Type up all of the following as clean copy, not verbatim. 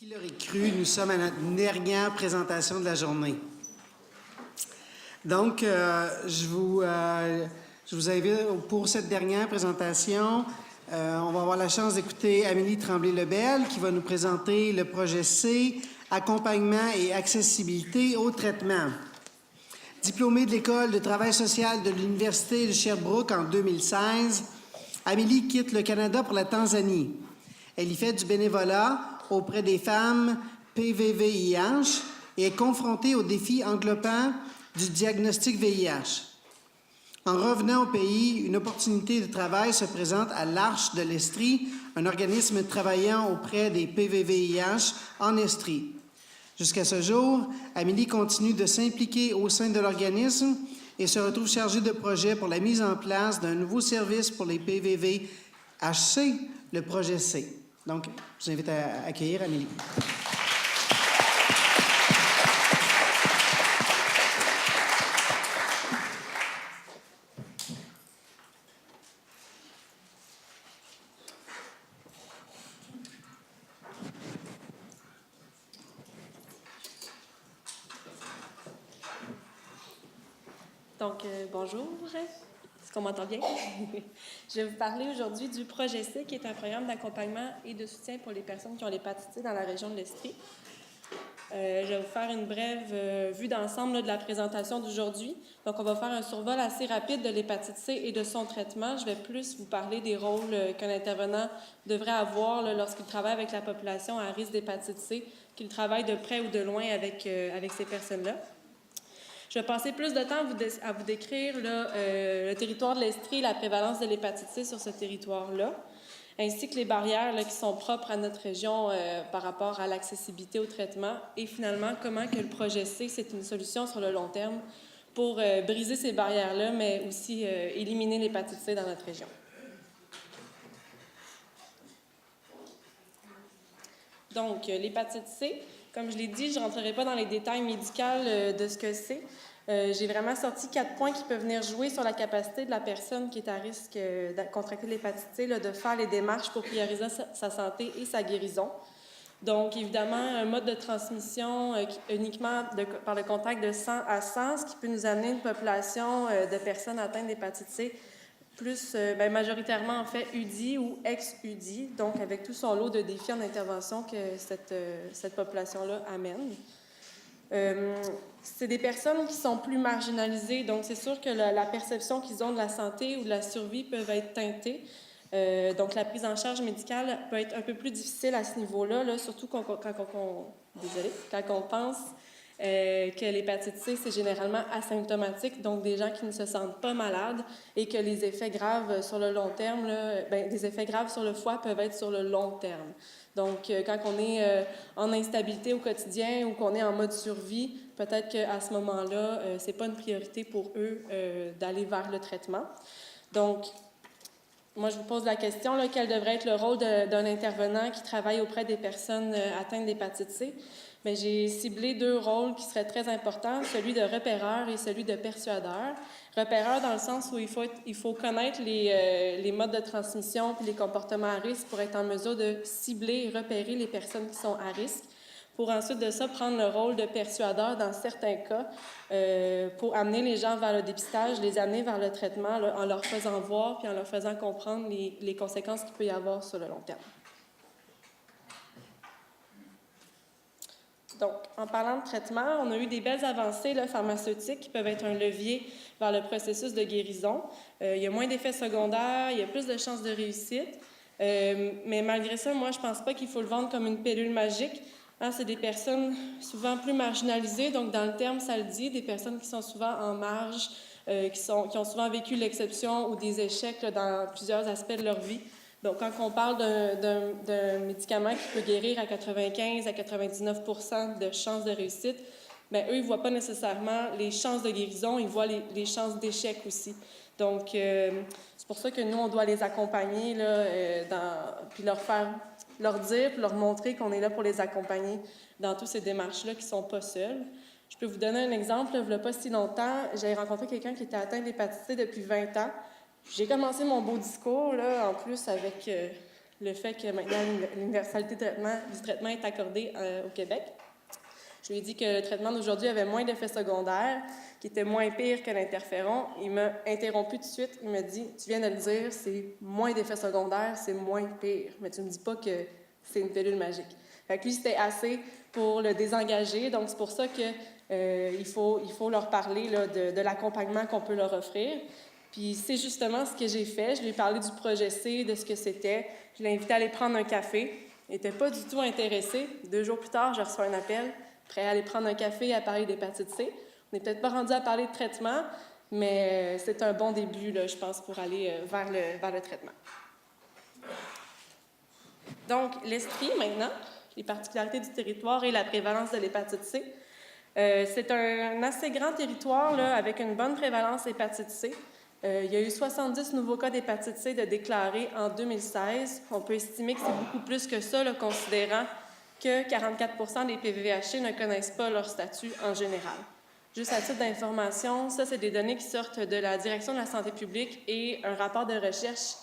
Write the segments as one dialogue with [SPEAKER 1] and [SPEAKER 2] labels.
[SPEAKER 1] Qui l'aurait cru, nous sommes à notre dernière présentation de la journée. Donc, je vous invite pour cette dernière présentation. On va avoir la chance d'écouter Amélie Tremblay-Lebel qui va nous présenter le projet C, accompagnement et accessibilité au traitement. Diplômée de l'École de travail social de l'Université de Sherbrooke en 2016, Amélie quitte le Canada pour la Tanzanie. Elle y fait du bénévolat auprès des femmes PVVIH et est confrontée aux défis englobant du diagnostic VIH. En revenant au pays, une opportunité de travail se présente à l'Arche de l'Estrie, un organisme travaillant auprès des PVVIH en Estrie. Jusqu'à ce jour, Amélie continue de s'impliquer au sein de l'organisme et se retrouve chargée de projet pour la mise en place d'un nouveau service pour les PVVHC, le projet C. Donc, je vous invite à accueillir Amélie.
[SPEAKER 2] Donc, bonjour. Est-ce qu'on m'entend bien? Je vais vous parler aujourd'hui du projet C, qui est un programme d'accompagnement et de soutien pour les personnes qui ont l'hépatite C dans la région de l'Estrie. Je vais vous faire une brève vue d'ensemble de la présentation d'aujourd'hui. Donc, on va faire un survol assez rapide de l'hépatite C et de son traitement. Je vais plus vous parler des rôles qu'un intervenant devrait avoir lorsqu'il travaille avec la population à risque d'hépatite C, qu'il travaille de près ou de loin avec ces personnes-là. Je vais passer plus de temps à vous décrire le territoire de l'Estrie et la prévalence de l'hépatite C sur ce territoire-là, ainsi que les barrières qui sont propres à notre région par rapport à l'accessibilité au traitement et finalement comment que le projet C, c'est une solution sur le long terme pour briser ces barrières-là, mais aussi éliminer l'hépatite C dans notre région. Donc, l'hépatite C, comme je l'ai dit, je ne rentrerai pas dans les détails médicaux de ce que c'est. J'ai vraiment sorti 4 points qui peuvent venir jouer sur la capacité de la personne qui est à risque de contracter l'hépatite C, de faire les démarches pour prioriser sa santé et sa guérison. Donc, évidemment, un mode de transmission uniquement par le contact de sang à sang, ce qui peut nous amener une population de personnes atteintes d'hépatite C plus majoritairement, en fait, UDI ou ex-UDI, donc avec tout son lot de défis en intervention que cette population-là amène. C'est des personnes qui sont plus marginalisées, donc c'est sûr que la perception qu'ils ont de la santé ou de la survie peuvent être teintées. Donc la prise en charge médicale peut être un peu plus difficile à ce niveau-là, surtout quand on pense que l'hépatite C, c'est généralement asymptomatique, donc des gens qui ne se sentent pas malades et que les effets graves sur le long terme, les effets graves sur le foie peuvent être sur le long terme. Donc, quand on est en instabilité au quotidien ou qu'on est en mode survie, peut-être qu'à ce moment-là, ce n'est pas une priorité pour eux d'aller vers le traitement. Donc, moi, je vous pose la question, quel devrait être le rôle d'un intervenant qui travaille auprès des personnes atteintes d'hépatite C? Bien, j'ai ciblé 2 rôles qui seraient très importants, celui de repéreur et celui de persuadeur. Repéreur dans le sens où il faut connaître les modes de transmission et les comportements à risque pour être en mesure de cibler et repérer les personnes qui sont à risque. Pour ensuite de ça, prendre le rôle de persuadeur dans certains cas pour amener les gens vers le dépistage, les amener vers le traitement en leur faisant voir puis en leur faisant comprendre les conséquences qu'il peut y avoir sur le long terme. Donc, en parlant de traitement, on a eu des belles avancées pharmaceutiques qui peuvent être un levier vers le processus de guérison. Il y a moins d'effets secondaires, il y a plus de chances de réussite. Mais malgré ça, moi, je ne pense pas qu'il faut le vendre comme une pilule magique. C'est des personnes souvent plus marginalisées, donc dans le terme, ça le dit, des personnes qui sont souvent en marge, qui ont souvent vécu l'exception ou des échecs dans plusieurs aspects de leur vie. Donc, quand on parle d'un médicament qui peut guérir à 95 à 99 % de chances de réussite, bien, eux, ils ne voient pas nécessairement les chances de guérison, ils voient les chances d'échec aussi. Donc, c'est pour ça que nous, on doit les accompagner, puis leur dire, puis leur montrer qu'on est là pour les accompagner dans toutes ces démarches-là qui ne sont pas seules. Je peux vous donner un exemple. Il n'y a pas si longtemps, j'ai rencontré quelqu'un qui était atteint d'hépatite C depuis 20 ans. J'ai commencé mon beau discours, en plus, avec le fait que maintenant l'universalité du traitement est accordée au Québec. Je lui ai dit que le traitement d'aujourd'hui avait moins d'effets secondaires, qui était moins pire que l'interféron. Il m'a interrompu tout de suite. Il m'a dit, tu viens de le dire, c'est moins d'effets secondaires, c'est moins pire. Mais tu ne me dis pas que c'est une pilule magique. Fait que lui, c'était assez pour le désengager. Donc, c'est pour ça que il faut leur parler là, de l'accompagnement qu'on peut leur offrir. Puis c'est justement ce que j'ai fait. Je lui ai parlé du projet C, de ce que c'était. Je l'ai invité à aller prendre un café. Il n'était pas du tout intéressé. 2 jours plus tard, je reçois un appel, prêt à aller prendre un café et à parler d'hépatite C. On n'est peut-être pas rendu à parler de traitement, mais c'est un bon début, là, je pense, pour aller vers le traitement. Donc, l'Estrie, maintenant, les particularités du territoire et la prévalence de l'hépatite C. C'est un assez grand territoire là, avec une bonne prévalence d'hépatite C. Il y a eu 70 nouveaux cas d'hépatite C de déclarés en 2016. On peut estimer que c'est beaucoup plus que ça, là, considérant que 44 des PVVHC ne connaissent pas leur statut en général. Juste à titre d'information, ça, c'est des données qui sortent de la Direction de la santé publique et un rapport de recherche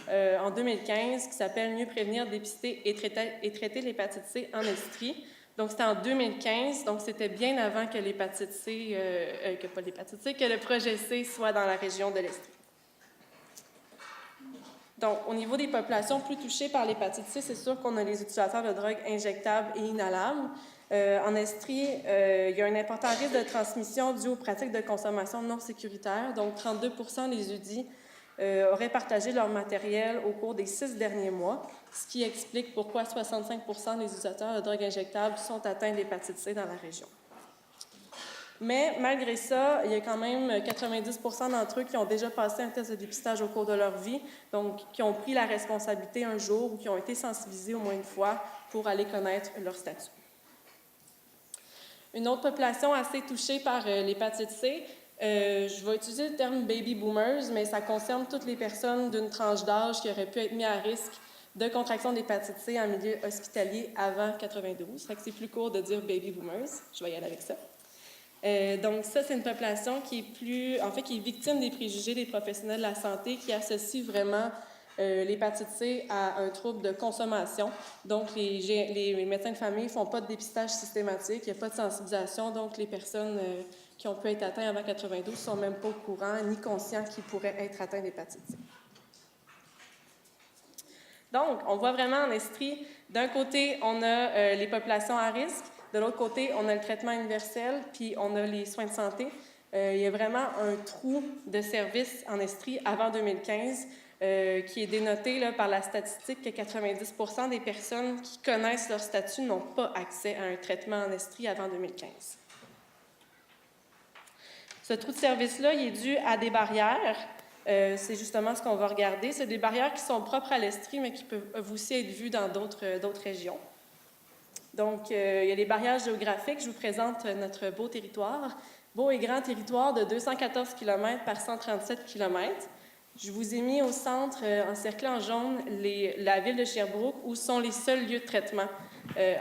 [SPEAKER 2] en 2015 qui s'appelle « Mieux prévenir, dépister et traiter l'hépatite C en Estrie ». Donc, c'était en 2015, donc c'était bien avant que l'hépatite C, que le projet C soit dans la région de l'Estrie. Donc, au niveau des populations plus touchées par l'hépatite C, c'est sûr qu'on a les utilisateurs de drogues injectables et inhalables. En Estrie, il y a un important risque de transmission dû aux pratiques de consommation non sécuritaires. Donc, 32 des UDI auraient partagé leur matériel au cours des 6 derniers mois, ce qui explique pourquoi 65 des utilisateurs de drogues injectables sont atteints d'hépatite C dans la région. Mais malgré ça, il y a quand même 90 d'entre eux qui ont déjà passé un test de dépistage au cours de leur vie, donc qui ont pris la responsabilité un jour ou qui ont été sensibilisés au moins une fois pour aller connaître leur statut. Une autre population assez touchée par l'hépatite C, je vais utiliser le terme « baby boomers », mais ça concerne toutes les personnes d'une tranche d'âge qui auraient pu être mises à risque de contraction d'hépatite C en milieu hospitalier avant 92. Ça fait que c'est plus court de dire « baby boomers ». Je vais y aller avec ça. Donc ça, c'est une population qui est victime des préjugés des professionnels de la santé, qui associe vraiment l'hépatite C à un trouble de consommation. Donc, les médecins de famille ne font pas de dépistage systématique, il n'y a pas de sensibilisation, donc les personnes qui ont pu être atteintes avant 92 ne sont même pas au courant ni conscients qu'ils pourraient être atteints d'hépatite C. Donc, on voit vraiment en Estrie, d'un côté, on a les populations à risque, de l'autre côté, on a le traitement universel, puis on a les soins de santé. Il y a vraiment un trou de services en Estrie avant 2015 qui est dénoté là, par la statistique que 90 des personnes qui connaissent leur statut n'ont pas accès à un traitement en Estrie avant 2015. Ce trou de service-là, il est dû à des barrières. C'est justement ce qu'on va regarder. C'est des barrières qui sont propres à l'Estrie, mais qui peuvent aussi être vues dans d'autres régions. Donc, il y a les barrières géographiques. Je vous présente notre beau territoire. Beau et grand territoire de 214 km par 137 km. Je vous ai mis au centre, encerclé en jaune, la ville de Sherbrooke, où sont les seuls lieux de traitement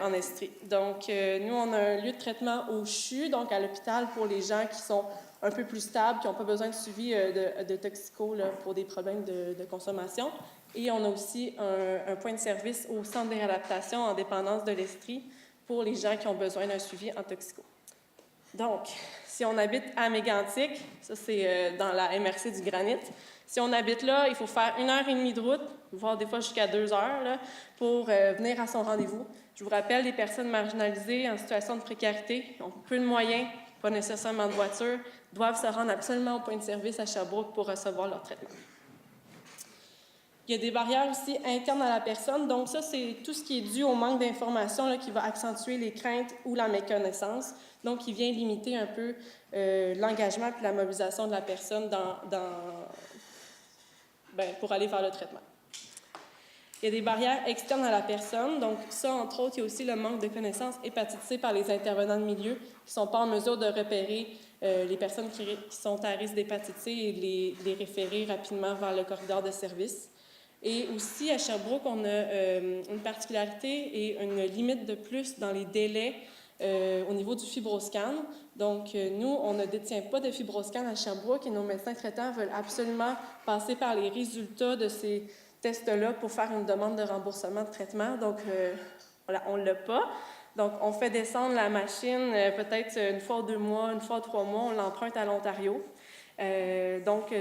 [SPEAKER 2] en Estrie. Donc, nous, on a un lieu de traitement au CHU, donc à l'hôpital pour les gens qui sont un peu plus stables, qui n'ont pas besoin de suivi de toxico là, pour des problèmes de consommation. Et on a aussi un point de service au centre de réadaptation en dépendance de l'Estrie pour les gens qui ont besoin d'un suivi en toxico. Donc, si on habite à Mégantic, ça c'est dans la MRC du Granit, si on habite là, il faut faire 1h30 de route, voire des fois jusqu'à 2 heures, là, pour venir à son rendez-vous. Je vous rappelle, les personnes marginalisées en situation de précarité, ont peu de moyens, pas nécessairement de voiture, doivent se rendre absolument au point de service à Sherbrooke pour recevoir leur traitement. Il y a des barrières aussi internes à la personne. Donc ça, c'est tout ce qui est dû au manque d'information là, qui va accentuer les craintes ou la méconnaissance. Donc, il vient limiter un peu l'engagement et la mobilisation de la personne pour aller faire le traitement. Il y a des barrières externes à la personne. Donc ça, entre autres, il y a aussi le manque de connaissances hépatite C par les intervenants de milieu qui ne sont pas en mesure de repérer les personnes qui sont à risque d'hépatite C et les référer rapidement vers le corridor de service. Et aussi, à Sherbrooke, on a une particularité et une limite de plus dans les délais au niveau du fibroscan. Donc, nous, on ne détient pas de fibroscan à Sherbrooke et nos médecins traitants veulent absolument passer par les résultats de ces test-là pour faire une demande de remboursement de traitement. Donc, voilà, on ne l'a pas. Donc, on fait descendre la machine peut-être une fois 2 mois, une fois 3 mois, on l'emprunte à l'Ontario. Donc,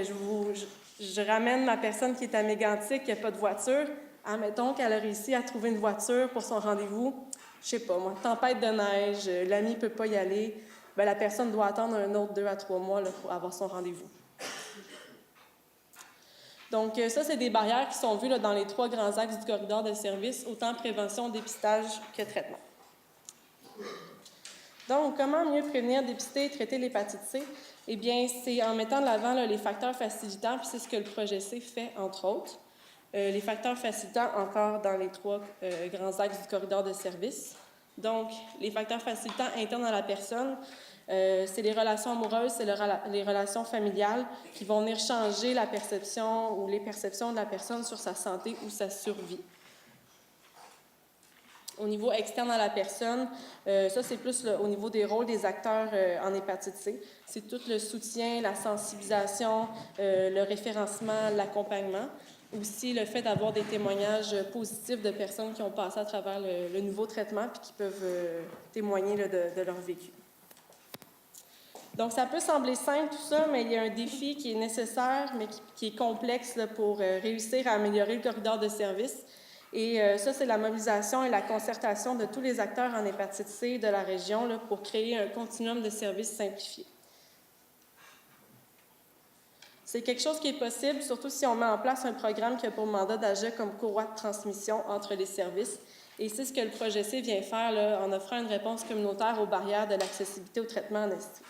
[SPEAKER 2] je ramène ma personne qui est à Mégantic, qui n'a pas de voiture. Admettons qu'elle a réussi à trouver une voiture pour son rendez-vous. Je sais pas, moi, tempête de neige, l'ami ne peut pas y aller. Bien, la personne doit attendre un autre 2 à 3 mois là, pour avoir son rendez-vous. Donc, ça, c'est des barrières qui sont vues là, dans les 3 grands axes du corridor de service, autant prévention, dépistage que traitement. Donc, comment mieux prévenir, dépister et traiter l'hépatite C? Eh bien, c'est en mettant de l'avant les facteurs facilitants, puis c'est ce que le projet C fait, entre autres. Les facteurs facilitants, encore dans les 3 grands axes du corridor de service. Donc, les facteurs facilitants internes à la personne, c'est les relations amoureuses, c'est les relations familiales qui vont venir changer la perception ou les perceptions de la personne sur sa santé ou sa survie. Au niveau externe à la personne, ça, c'est plus au niveau des rôles des acteurs en hépatite C. C'est tout le soutien, la sensibilisation, le référencement, l'accompagnement. Aussi, le fait d'avoir des témoignages positifs de personnes qui ont passé à travers le nouveau traitement et qui peuvent témoigner là, de leur vécu. Donc, ça peut sembler simple tout ça, mais il y a un défi qui est nécessaire, mais qui est complexe là, pour réussir à améliorer le corridor de service. Et ça, c'est la mobilisation et la concertation de tous les acteurs en hépatite C de la région là, pour créer un continuum de services simplifié. C'est quelque chose qui est possible, surtout si on met en place un programme qui a pour mandat d'agir comme courroie de transmission entre les services. Et c'est ce que le projet C vient faire là, en offrant une réponse communautaire aux barrières de l'accessibilité au traitement en Estrie.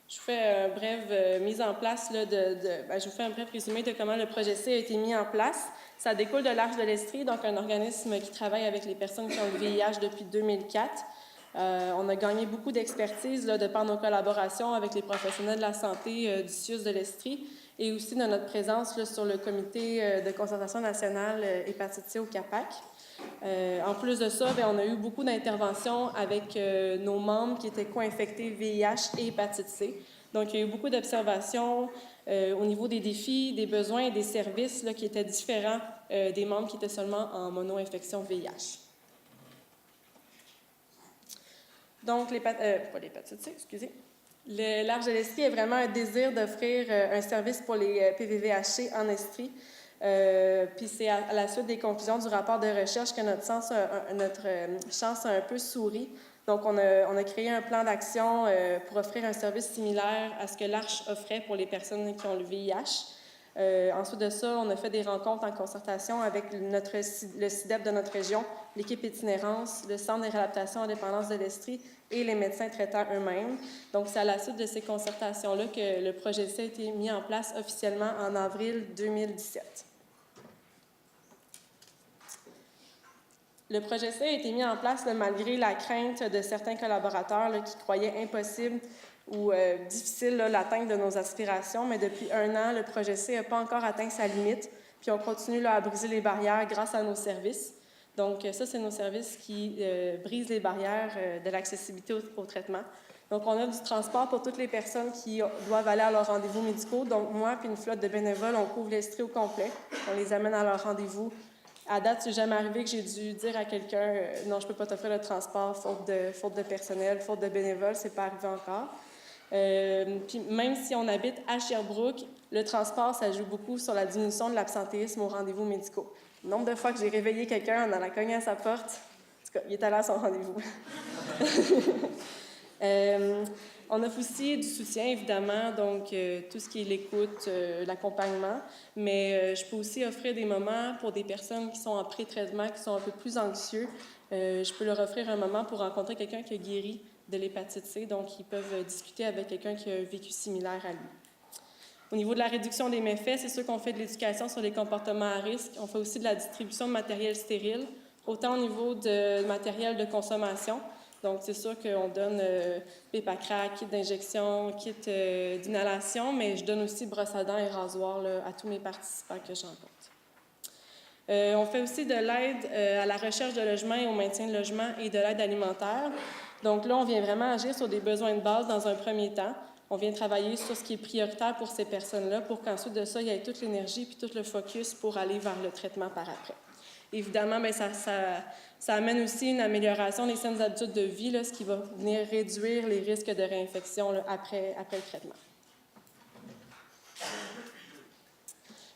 [SPEAKER 2] Je vous fais une brève mise en place, là, je vous fais un bref résumé de comment le projet C a été mis en place. Ça découle de l'Arche de l'Estrie, donc un organisme qui travaille avec les personnes qui ont le VIH depuis 2004. On a gagné beaucoup d'expertise de par nos collaborations avec les professionnels de la santé du CIUS de l'Estrie et aussi de notre présence là, sur le comité de concertation nationale hépatite C au CAPAC. En plus de ça, on a eu beaucoup d'interventions avec nos membres qui étaient co-infectés VIH et hépatite C. Donc, il y a eu beaucoup d'observations au niveau des défis, des besoins et des services là, qui étaient différents des membres qui étaient seulement en mono-infection VIH. Donc, pas l'hépatite C, excusez. L'Arche de l'Estrie est vraiment un désir d'offrir un service pour les PVVHC en Estrie. Puis c'est à la suite des conclusions du rapport de recherche que notre chance a un peu souri. Donc, on a créé un plan d'action pour offrir un service similaire à ce que l'Arche offrait pour les personnes qui ont le VIH. Ensuite de ça, on a fait des rencontres en concertation avec le CIDEP de notre région, l'équipe itinérance, le Centre de réadaptation en dépendance de l'Estrie et les médecins traitants eux-mêmes. Donc, c'est à la suite de ces concertations-là que le projet C a été mis en place officiellement en avril 2017. Le projet C a été mis en place malgré la crainte de certains collaborateurs qui croyaient impossible ou difficile l'atteinte de nos aspirations, mais depuis 1 an, le projet C n'a pas encore atteint sa limite, puis on continue à briser les barrières grâce à nos services. Donc ça, c'est nos services qui brisent les barrières de l'accessibilité au traitement. Donc on offre du transport pour toutes les personnes qui doivent aller à leurs rendez-vous médicaux. Donc moi puis une flotte de bénévoles, on couvre l'Estrie au complet. On les amène à leur rendez-vous. À date, c'est jamais arrivé que j'ai dû dire à quelqu'un « Non, je ne peux pas t'offrir le transport, faute de personnel, faute de bénévoles. » C'est pas arrivé encore. Puis même si on habite à Sherbrooke, le transport, ça joue beaucoup sur la diminution de l'absentéisme aux rendez-vous médicaux. Le nombre de fois que j'ai réveillé quelqu'un en allant cogner à sa porte, en tout cas, il est allé à son rendez-vous. On offre aussi du soutien, évidemment, donc tout ce qui est l'écoute, l'accompagnement, mais je peux aussi offrir des moments pour des personnes qui sont en pré-traitement, qui sont un peu plus anxieux. Je peux leur offrir un moment pour rencontrer quelqu'un qui a guéri de l'hépatite C, donc ils peuvent discuter avec quelqu'un qui a un vécu similaire à lui. Au niveau de la réduction des méfaits, c'est sûr qu'on fait de l'éducation sur les comportements à risque. On fait aussi de la distribution de matériel stérile, autant au niveau de matériel de consommation. Donc, c'est sûr qu'on donne pipe à crack, kit d'injection, kit d'inhalation, mais je donne aussi brosse à dents et rasoir là, à tous mes participants que j'en compte. On fait aussi de l'aide à la recherche de logement et au maintien de logement et de l'aide alimentaire. Donc là, on vient vraiment agir sur des besoins de base dans un premier temps. on vient travailler sur ce qui est prioritaire pour ces personnes-là pour qu'ensuite de ça, il y ait toute l'énergie puis tout le focus pour aller vers le traitement par après. Évidemment, bien, ça amène aussi une amélioration des saines habitudes de vie, là, ce qui va venir réduire les risques de réinfection là, après le traitement.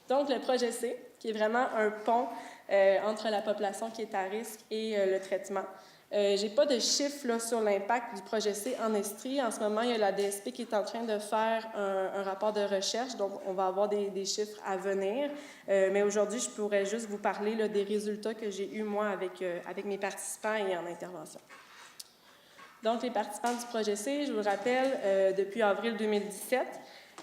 [SPEAKER 2] Donc, le projet C, qui est vraiment un pont entre la population qui est à risque et le traitement. Je n'ai pas de chiffres là, sur l'impact du projet C en Estrie. En ce moment, il y a la DSP qui est en train de faire un rapport de recherche, donc on va avoir des chiffres à venir. Mais aujourd'hui, je pourrais juste vous parler là, des résultats que j'ai eus, moi, avec mes participants et en intervention. Donc, les participants du projet C, je vous le rappelle, depuis avril 2017,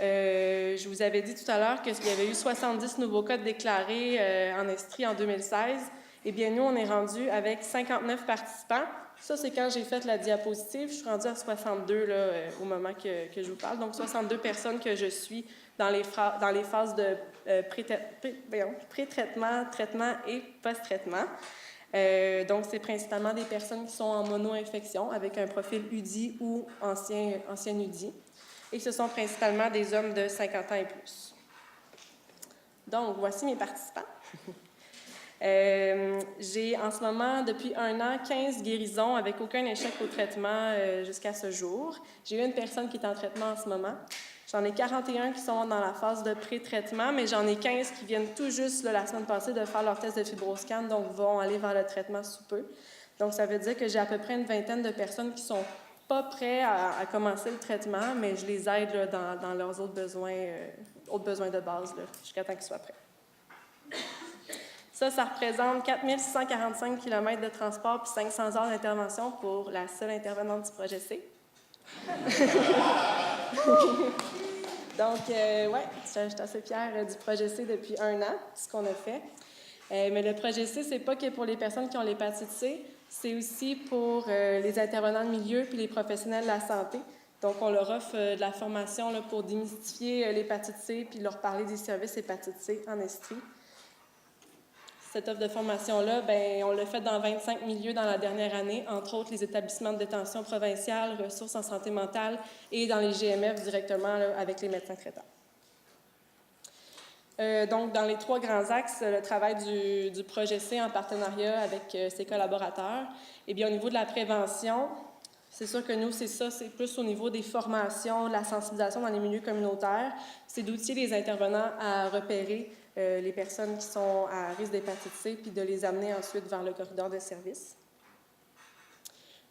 [SPEAKER 2] je vous avais dit tout à l'heure qu'il y avait eu 70 nouveaux cas déclarés en Estrie en 2016. Eh bien, nous, on est rendu avec 59 participants. Ça, c'est quand j'ai fait la diapositive. Je suis rendue à 62 là, au moment que je vous parle. Donc, 62 personnes que je suis dans les phases de pré-traitement, traitement et post-traitement. Donc, c'est principalement des personnes qui sont en mono-infection avec un profil UDI ou ancien UDI. Et ce sont principalement des hommes de 50 ans et plus. Donc, voici mes participants. J'ai en ce moment, depuis 1 an, 15 guérisons avec aucun échec au traitement jusqu'à ce jour. J'ai eu une personne qui est en traitement en ce moment. J'en ai 41 qui sont dans la phase de pré-traitement, mais j'en ai 15 qui viennent tout juste là, la semaine passée de faire leur test de fibroscan, donc vont aller vers le traitement sous peu. Donc, ça veut dire que j'ai à peu près une vingtaine de personnes qui sont pas prêts à commencer le traitement, mais je les aide là, dans leurs autres besoins de base jusqu'à temps qu'ils soient prêts. Ça représente 4 645 km de transport puis 500 heures d'intervention pour la seule intervenante du projet C. Donc, je suis assez fière du projet C depuis 1 an, ce qu'on a fait. Mais le projet C, c'est pas que pour les personnes qui ont l'hépatite C, c'est aussi pour les intervenants de milieu puis les professionnels de la santé. Donc, on leur offre de la formation là, pour démystifier l'hépatite C puis leur parler des services hépatite C en Estrie. Cette offre de formation-là, bien, on l'a fait dans 25 milieux dans la dernière année, entre autres les établissements de détention provinciales, ressources en santé mentale et dans les GMF directement là, avec les médecins traitants. Donc, dans les 3 grands axes, le travail du projet C en partenariat avec ses collaborateurs. Eh bien, au niveau de la prévention, c'est sûr que nous, c'est plus au niveau des formations, de la sensibilisation dans les milieux communautaires. C'est d'outiller les intervenants à repérer les personnes qui sont à risque d'hépatite C, puis de les amener ensuite vers le corridor de service.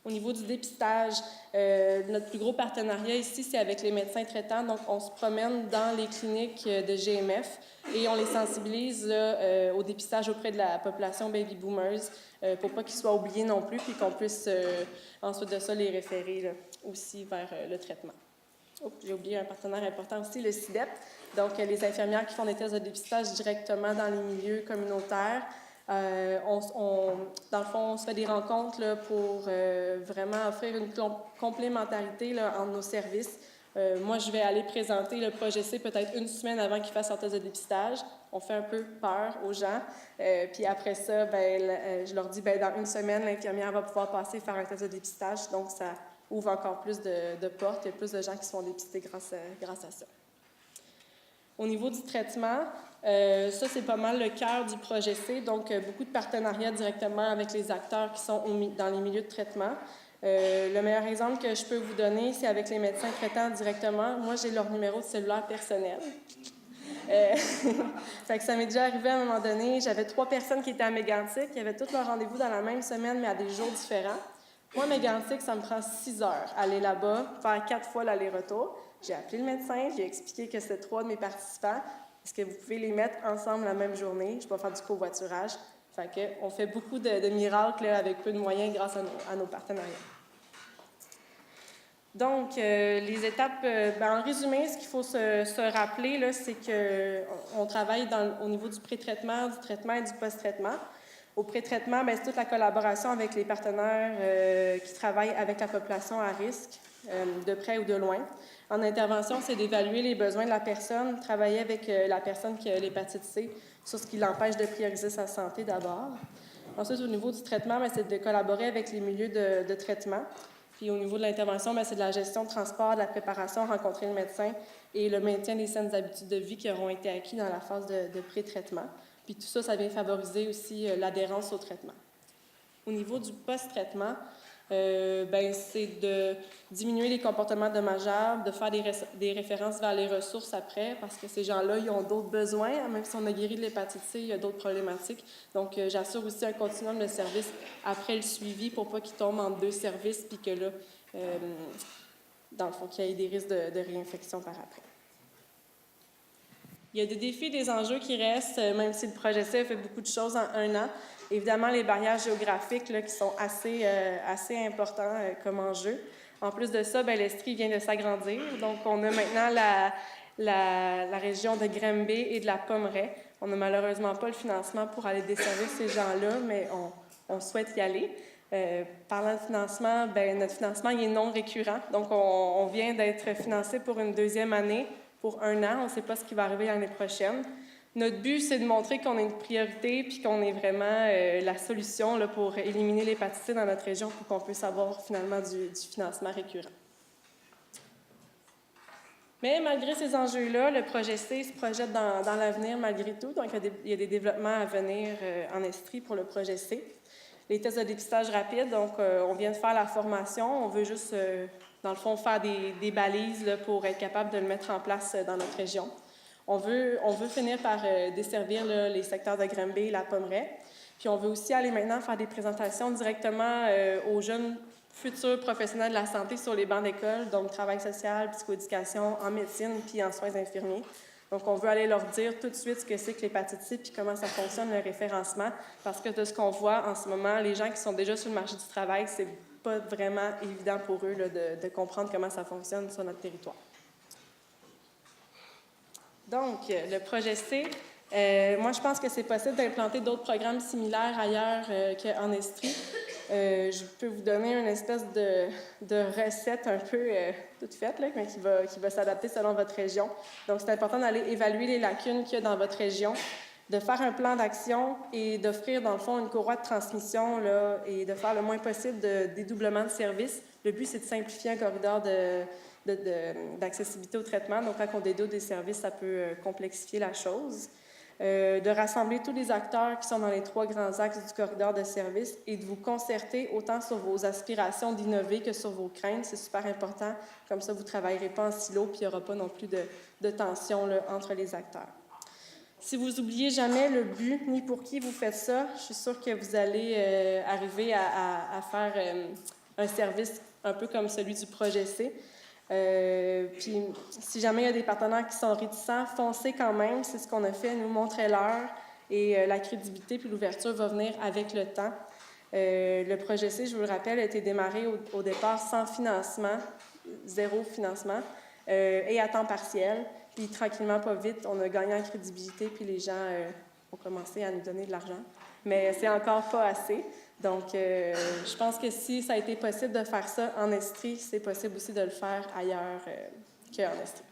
[SPEAKER 2] Au niveau du dépistage, notre plus gros partenariat ici, c'est avec les médecins traitants. Donc, on se promène dans les cliniques de GMF et on les sensibilise là, au dépistage auprès de la population baby boomers pour pas qu'ils soient oubliés non plus, puis qu'on puisse ensuite de ça les référer là, aussi vers le traitement. Oh, j'ai oublié un partenaire important aussi, le CIDEP. Donc, les infirmières qui font des tests de dépistage directement dans les milieux communautaires. Dans le fond, on se fait des rencontres là, pour vraiment offrir une complémentarité là, entre nos services. Moi, je vais aller présenter le projet C peut-être 1 semaine avant qu'ils fassent leur test de dépistage. On fait un peu peur aux gens. Puis après ça, je leur dis, dans 1 semaine, l'infirmière va pouvoir passer faire un test de dépistage. Donc, ça ouvre encore plus de portes. Il y a plus de gens qui se font dépister grâce à ça. Au niveau du traitement, ça, c'est pas mal le cœur du projet C. Donc, beaucoup de partenariats directement avec les acteurs qui sont dans les milieux de traitement. Le meilleur exemple que je peux vous donner, c'est avec les médecins traitants directement. Moi, j'ai leur numéro de cellulaire personnel. Fait que ça m'est déjà arrivé à un moment donné. J'avais 3 personnes qui étaient à Mégantic, qui avaient tous leur rendez-vous dans la même semaine, mais à des jours différents. Moi, Mégantic, ça me prend 6 heures aller là-bas, faire 4 fois l'aller-retour. J'ai appelé le médecin, j'ai expliqué que c'était 3 de mes participants. Est-ce que vous pouvez les mettre ensemble la même journée? Je vais faire du covoiturage. Fait que on fait beaucoup de miracles là, avec peu de moyens grâce à nos partenariats. Donc, les étapes, en résumé, ce qu'il faut se rappeler, là, c'est qu'on travaille au niveau du pré-traitement, du traitement et du post-traitement. Au pré-traitement, c'est toute la collaboration avec les partenaires qui travaillent avec la population à risque, de près ou de loin. En intervention, c'est d'évaluer les besoins de la personne, travailler avec la personne qui a l'hépatite C sur ce qui l'empêche de prioriser sa santé d'abord. Ensuite, au niveau du traitement, c'est de collaborer avec les milieux de traitement. Puis au niveau de l'intervention, c'est de la gestion de transport, de la préparation, rencontrer le médecin et le maintien des saines habitudes de vie qui auront été acquis dans la phase de pré-traitement. Puis tout ça, ça vient favoriser aussi l'adhérence au traitement. Au niveau du post-traitement, c'est de diminuer les comportements dommageables, de faire des références vers les ressources après, parce que ces gens-là, ils ont d'autres besoins. Même si on a guéri de l'hépatite C, il y a d'autres problématiques. Donc, j'assure aussi un continuum de service après le suivi pour pas qu'ils tombent entre deux services, puis que là, dans le fond, qu'il y ait des risques de réinfection par après. Il y a des défis et des enjeux qui restent, même si le projet C a fait beaucoup de choses en 1 an. Évidemment, les barrières géographiques là, qui sont assez importants comme enjeu. En plus de ça, l'Estrie vient de s'agrandir. Donc, on a maintenant la région de Granby et de la Pommeraye. On n'a malheureusement pas le financement pour aller desservir ces gens-là, mais on souhaite y aller. Parlant de financement, notre financement il est non récurrent. Donc, on vient d'être financé pour une 2e année, pour 1 an. On ne sait pas ce qui va arriver l'année prochaine. Notre but, c'est de montrer qu'on est une priorité puis qu'on est vraiment la solution là, pour éliminer l'hépatite C dans notre région pour qu'on puisse avoir finalement du financement récurrent. Mais malgré ces enjeux-là, le projet C se projette dans l'avenir malgré tout. Donc, il y a des développements à venir en Estrie pour le projet C. Les tests de dépistage rapide, donc on vient de faire la formation. On veut juste, dans le fond, faire des balises là, pour être capable de le mettre en place dans notre région. On veut finir par desservir là, les secteurs de Granby et la Pommeraye. Puis on veut aussi aller maintenant faire des présentations directement aux jeunes futurs professionnels de la santé sur les bancs d'école, donc travail social, psychoéducation, en médecine, puis en soins infirmiers. Donc, on veut aller leur dire tout de suite ce que c'est que l'hépatite C puis comment ça fonctionne, le référencement, parce que de ce qu'on voit en ce moment, les gens qui sont déjà sur le marché du travail, c'est pas vraiment évident pour eux là, de comprendre comment ça fonctionne sur notre territoire. Donc, le projet C, moi, je pense que c'est possible d'implanter d'autres programmes similaires ailleurs qu'en Estrie. Je peux vous donner une espèce de recette un peu toute faite, là, mais qui va s'adapter selon votre région. Donc, c'est important d'aller évaluer les lacunes qu'il y a dans votre région, de faire un plan d'action et d'offrir, dans le fond, une courroie de transmission là, et de faire le moins possible de dédoublement de services. Le but, c'est de simplifier un corridor d'accessibilité au traitement. Donc, quand on dédouble des services, ça peut complexifier la chose. De rassembler tous les acteurs qui sont dans les 3 grands axes du corridor de services et de vous concerter autant sur vos aspirations d'innover que sur vos craintes. C'est super important. Comme ça, vous ne travaillerez pas en silo puis il n'y aura pas non plus de tension là, entre les acteurs. Si vous n'oubliez jamais le but ni pour qui vous faites ça, je suis sûre que vous allez arriver à faire un service un peu comme celui du projet C. Puis, si jamais il y a des partenaires qui sont réticents, foncez quand même. C'est ce qu'on a fait, nous montrez-leur. Et la crédibilité puis l'ouverture va venir avec le temps. Le projet C, je vous le rappelle, a été démarré au départ sans financement, 0 financement, et à temps partiel. Puis, tranquillement, pas vite, on a gagné en crédibilité, puis les gens ont commencé à nous donner de l'argent. Mais c'est encore pas assez. Donc, je pense que si ça a été possible de faire ça en Estrie, c'est possible aussi de le faire ailleurs qu'en Estrie.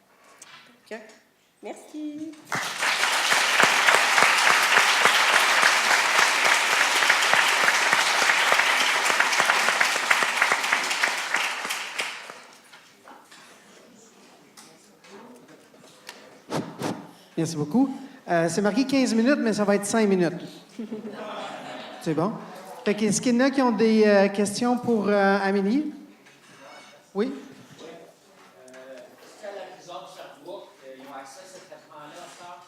[SPEAKER 2] Donc, merci.
[SPEAKER 1] Merci beaucoup. C'est marqué 15 minutes, mais ça va être 5 minutes. C'est bon? Fait que, est-ce qu'il y en a qui ont des questions pour Amélie? Oui?
[SPEAKER 3] Est-ce qu'à la prison de Sherbrooke, ils ont accès à ce traitement-là, ça?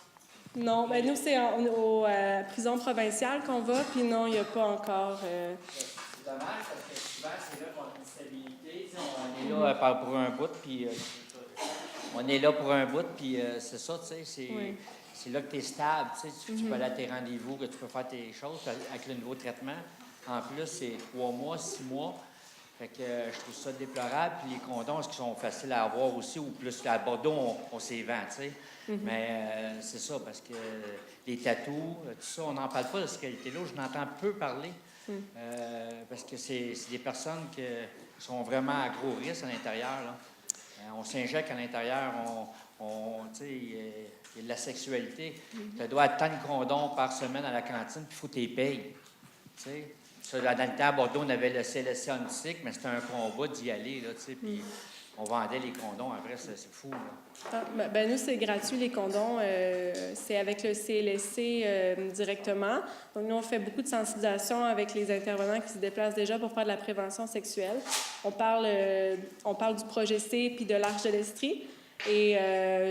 [SPEAKER 2] Non, nous, c'est aux prisons provinciales qu'on va, puis non, il n'y a pas encore...
[SPEAKER 3] C'est dommage, parce que souvent, c'est là qu'on a une stabilité. On est là pour un bout, puis... on est là pour un bout, puis c'est ça, tu sais, c'est là que tu es stable, tu sais, tu peux aller à tes rendez-vous, que tu peux faire tes choses avec le nouveau traitement. En plus, c'est 3 mois, 6 mois. Fait que je trouve ça déplorable. Puis les condoms, est-ce qu'ils sont faciles à avoir aussi, ou plus à Bordeaux, on s'y vend, tu sais. Mais c'est ça, parce que les tatous, tout ça, on n'en parle pas de cette qualité-là. Je n'entends peu parler. Parce que c'est des personnes qui sont vraiment à gros risque à l'intérieur, là. On s'injecte à l'intérieur, tu sais, il y a de la sexualité. Tu dois être tant de condoms par semaine à la cantine, puis il faut que tu les payes. Tu sais, Ça, dans le temps, à Bordeaux, on avait le CLSC Ontic, mais c'était un combat d'y aller, là, tu sais, puis on vendait les condoms. Après, c'est fou, là.
[SPEAKER 2] Ben nous, c'est gratuit, les condoms. C'est avec le CLSC directement. Donc, nous, on fait beaucoup de sensibilisation avec les intervenants qui se déplacent déjà pour faire de la prévention sexuelle. On parle du projet C puis de l'Arche de l'Estrie. Et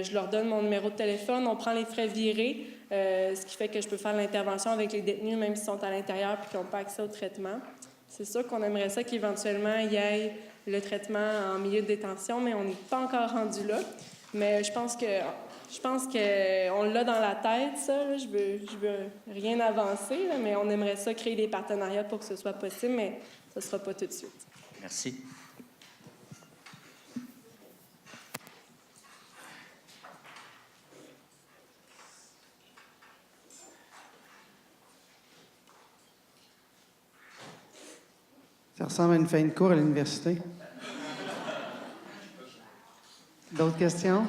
[SPEAKER 2] je leur donne mon numéro de téléphone. On prend les frais virés, ce qui fait que je peux faire l'intervention avec les détenus, même s'ils sont à l'intérieur et qui n'ont pas accès au traitement. C'est sûr qu'on aimerait ça qu'éventuellement, il y ait le traitement en milieu de détention, mais on n'est pas encore rendu là. Mais je pense qu'on l'a dans la tête, ça. Là. Je veux rien avancer, là, mais on aimerait ça créer des partenariats pour que ce soit possible, mais ce ne sera pas tout de suite.
[SPEAKER 3] Merci.
[SPEAKER 1] Ça ressemble à une fin de cours à l'université. D'autres questions?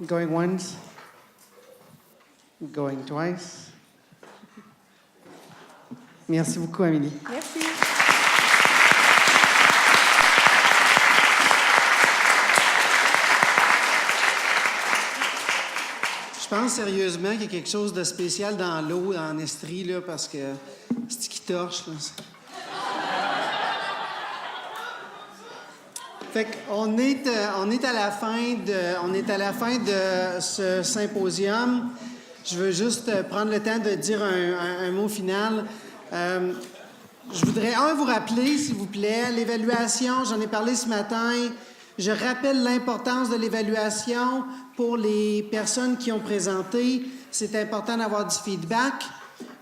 [SPEAKER 1] Going once? Going twice? Merci beaucoup, Amélie.
[SPEAKER 2] Merci.
[SPEAKER 1] Je pense sérieusement qu'il y a quelque chose de spécial dans l'eau, en Estrie, là, parce que c'est ce qui torche. Là. Fait qu'on est à la fin de ce symposium. Je veux juste prendre le temps de dire un mot final. Je voudrais, vous rappeler, s'il vous plaît, l'évaluation, j'en ai parlé ce matin. Je rappelle l'importance de l'évaluation pour les personnes qui ont présenté. C'est important d'avoir du feedback.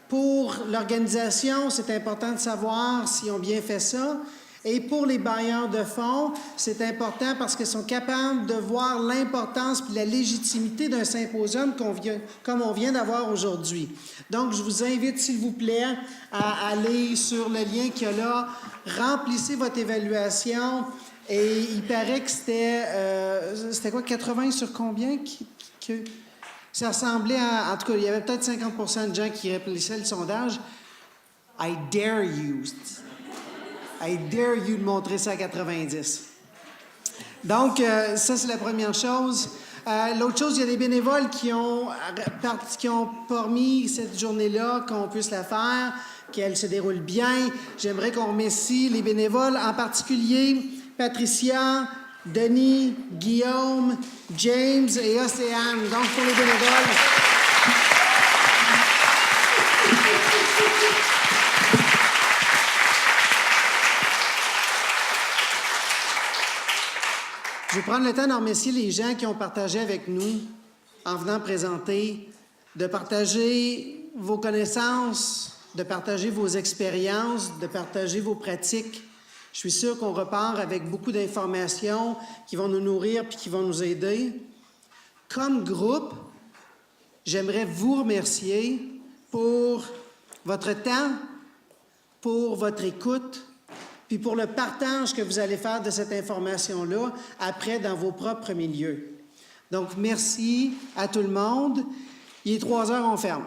[SPEAKER 1] Pour l'organisation, c'est important de savoir s'ils ont bien fait ça. Et pour les bailleurs de fonds, c'est important parce qu'ils sont capables de voir l'importance et la légitimité d'un symposium comme on vient d'avoir aujourd'hui. Donc, je vous invite, s'il vous plaît, à aller sur le lien qu'il y a là. Remplissez votre évaluation. Et il paraît que c'était quoi, 80 sur combien? Ça ressemblait à... En tout cas, il y avait peut-être 50% de gens qui remplissaient le sondage. I dare you de montrer ça à 90. Donc, ça, c'est la première chose. L'autre chose, il y a des bénévoles qui ont permis cette journée-là qu'on puisse la faire, qu'elle se déroule bien. J'aimerais qu'on remercie les bénévoles, en particulier Patricia, Denis, Guillaume, James et Océane. Donc, pour les bénévoles. Je vais prendre le temps de remercier les gens qui ont partagé avec nous en venant présenter, de partager vos connaissances, de partager vos expériences, de partager vos pratiques. Je suis sûr qu'on repart avec beaucoup d'informations qui vont nous nourrir puis qui vont nous aider. Comme groupe, j'aimerais vous remercier pour votre temps, pour votre écoute, puis pour le partage que vous allez faire de cette information-là après dans vos propres milieux. Donc, merci à tout le monde. Il est 3 heures, on ferme.